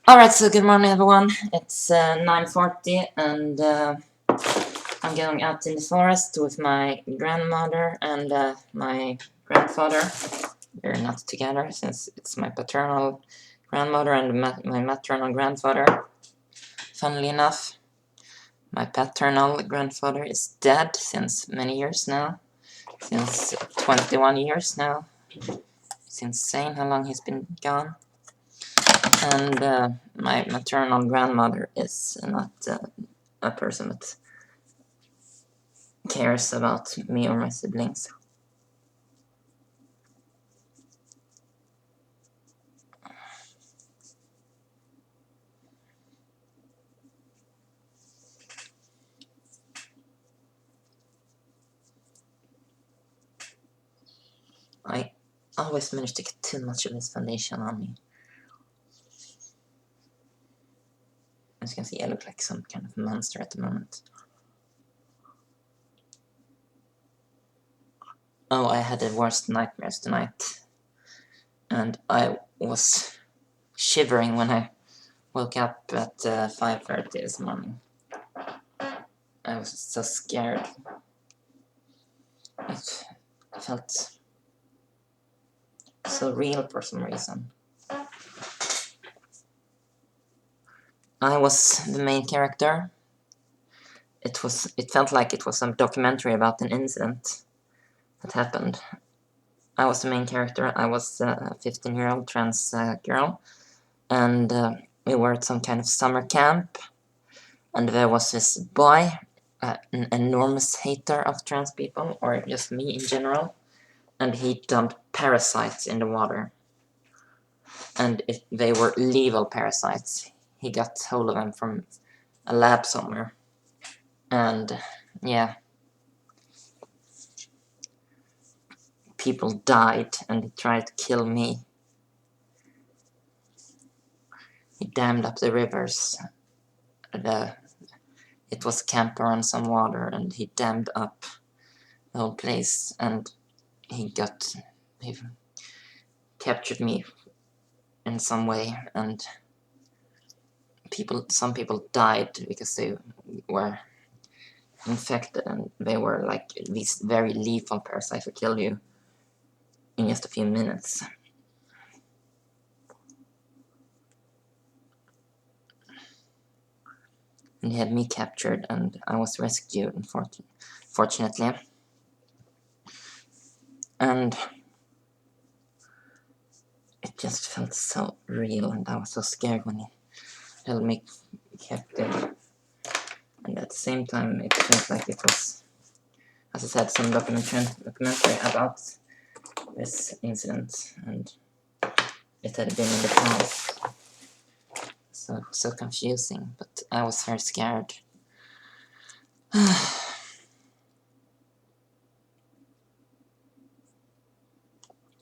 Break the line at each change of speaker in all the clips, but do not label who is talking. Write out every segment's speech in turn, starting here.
Alright, so good morning everyone. It's 9:40 and I'm going out in the forest with my grandmother and my grandfather. We're not together since it's my paternal grandmother and my maternal grandfather. Funnily enough, my paternal grandfather is dead since many years now. Since 21 years now. It's insane how long he's been gone. And my maternal grandmother is not a person that cares about me or my siblings. I always manage to get too much of this foundation on me. As you can see, I look like some kind of monster at the moment. Oh, I had the worst nightmares tonight. And I was shivering when I woke up at 5:30 this morning. I was so scared. It felt so real for some reason. I was the main character. It felt like it was some documentary about an incident that happened. I was the main character. I was a 15-year-old trans girl, and we were at some kind of summer camp, and there was this boy, an enormous hater of trans people, or just me in general, and he dumped parasites in the water. And they were lethal parasites. He got hold of them from a lab somewhere. And yeah, people died, and he tried to kill me. He dammed up the rivers. It was camper on some water, and he dammed up the whole place, and he captured me in some way, and some people died because they were infected, and they were like these very lethal parasites that kill you in just a few minutes. And he had me captured, and I was rescued, fortunately. And it just felt so real, and I was so scared when he held me captive. And at the same time, it felt like it was, as I said, some documentary about this incident, and it had been in the past. So it was so confusing, but I was very scared.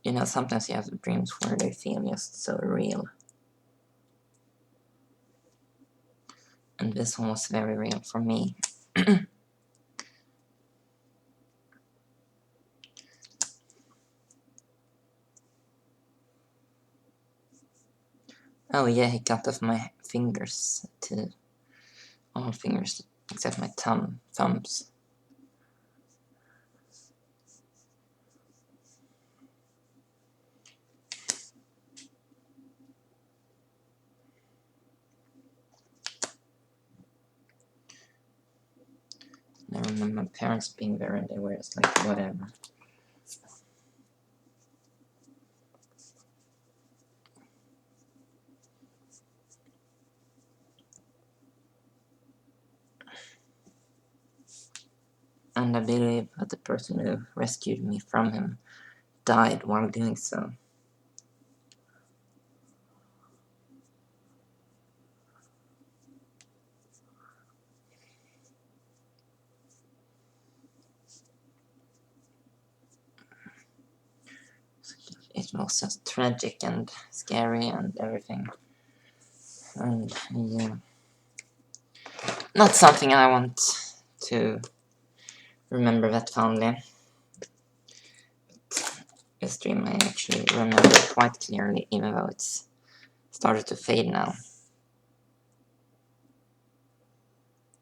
You know, sometimes you have dreams where they feel just so real. And this one was very real for me. Oh yeah, he cut off my fingers too. All fingers except my thumbs. And I remember my parents being there, and they were just like, whatever. And I believe that the person who rescued me from him died while doing so. It was just tragic and scary and everything. And yeah, not something I want to remember that fondly. This dream I actually remember quite clearly, even though it's started to fade now.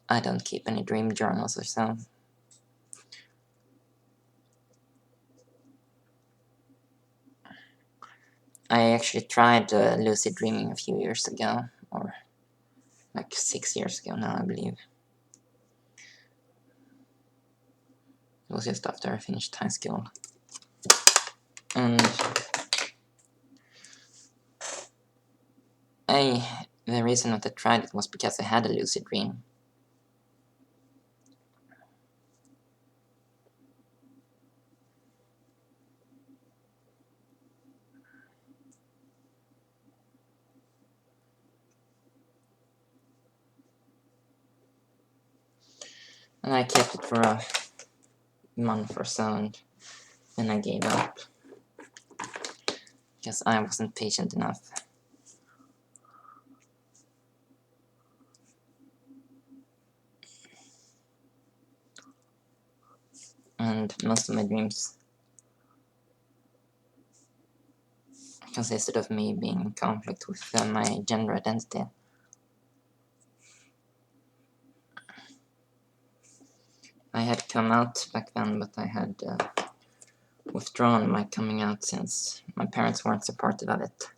I don't keep any dream journals or so. I actually tried lucid dreaming a few years ago, or like 6 years ago now, I believe. It was just after I finished high school. And the reason that I tried it was because I had a lucid dream. And I kept it for a month or so, and then I gave up. Because I wasn't patient enough. And most of my dreams consisted of me being in conflict with my gender identity. I had come out back then, but I had withdrawn my coming out since my parents weren't supportive of it.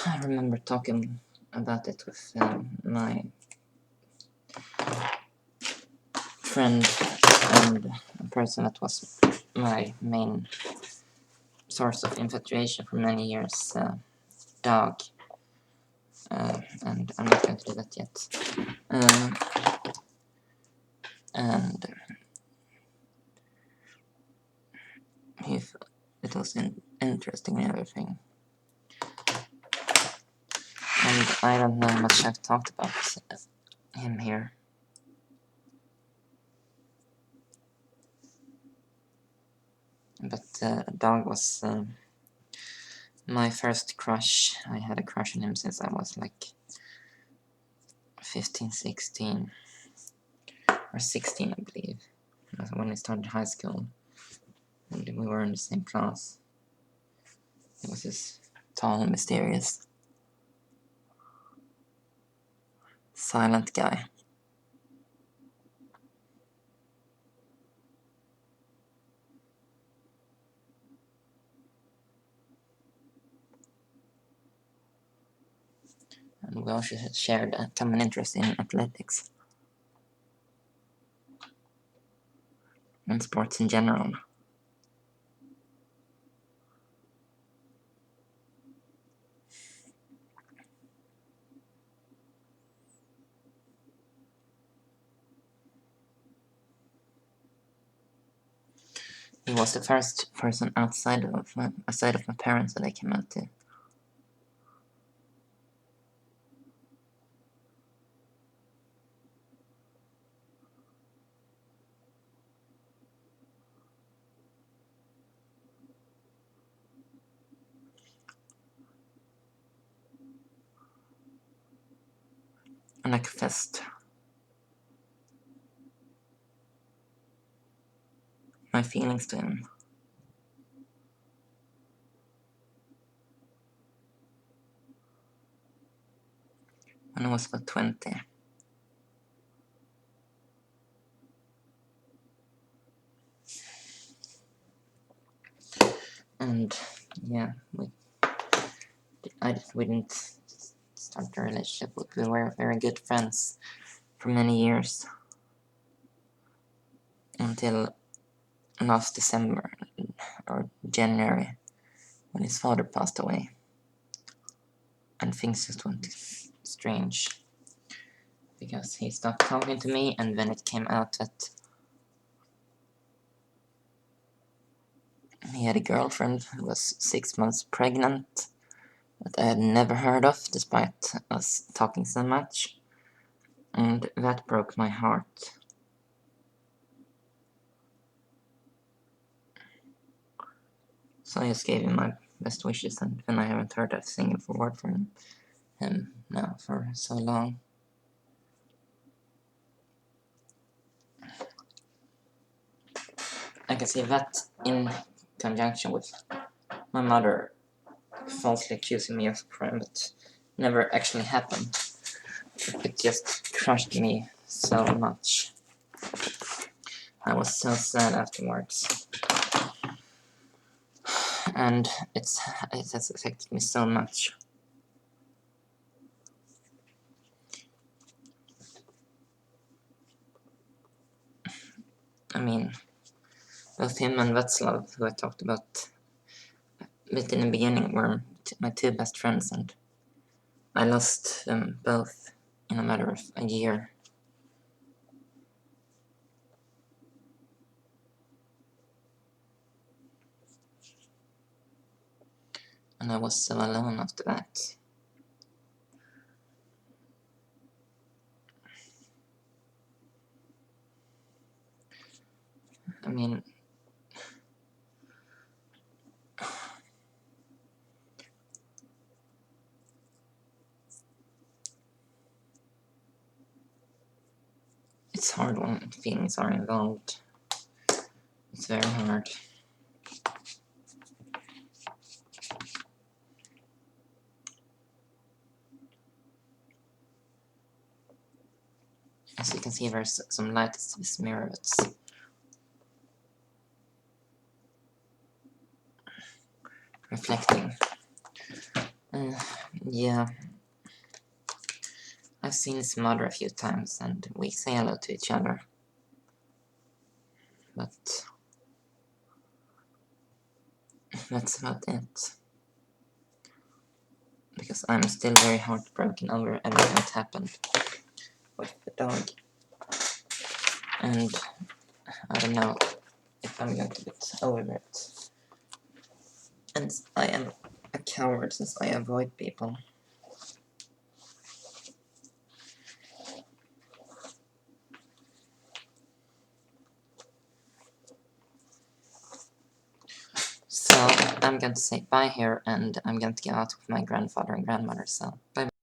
I remember talking about it with my friend and a person that was my main source of infatuation for many years, Dog. And I'm not going to do that yet. And it was interesting and everything. And I don't know much I've talked about him here. But Dog was my first crush. I had a crush on him since I was like 15, 16. Or 16, I believe. That's when I started high school. And we were in the same class. He was this tall, mysterious, silent guy. And we also shared a common interest in athletics. And sports in general. He was the first person aside of my parents that I came out to. And I confessed my feelings to him. When I was about 20. And yeah, we didn't start a relationship, but we were very good friends for many years. Until last December or January, when his father passed away. And things just went strange. Because he stopped talking to me, and then it came out that he had a girlfriend who was 6 months pregnant that I had never heard of, despite us talking so much, and that broke my heart. So I just gave him my best wishes, and then I haven't heard a single word from him now for so long. I can see that in conjunction with my mother falsely accusing me of a crime that never actually happened. It just crushed me so much. I was so sad afterwards. And it has affected me so much. I mean, both him and Václav, who I talked about a bit in the beginning, were my two best friends, and I lost them both in a matter of a year. And I was so alone after that. I mean, it's hard when feelings are involved. It's very hard. As you can see, there's some light to this mirror that's reflecting. Yeah. I've seen his mother a few times, and we say hello to each other. But that's about it. Because I'm still very heartbroken over everything that happened with the dog. And I don't know if I'm going to get over it. And I am a coward since I avoid people. So I'm going to say bye here, and I'm going to go out with my grandfather and grandmother, so bye.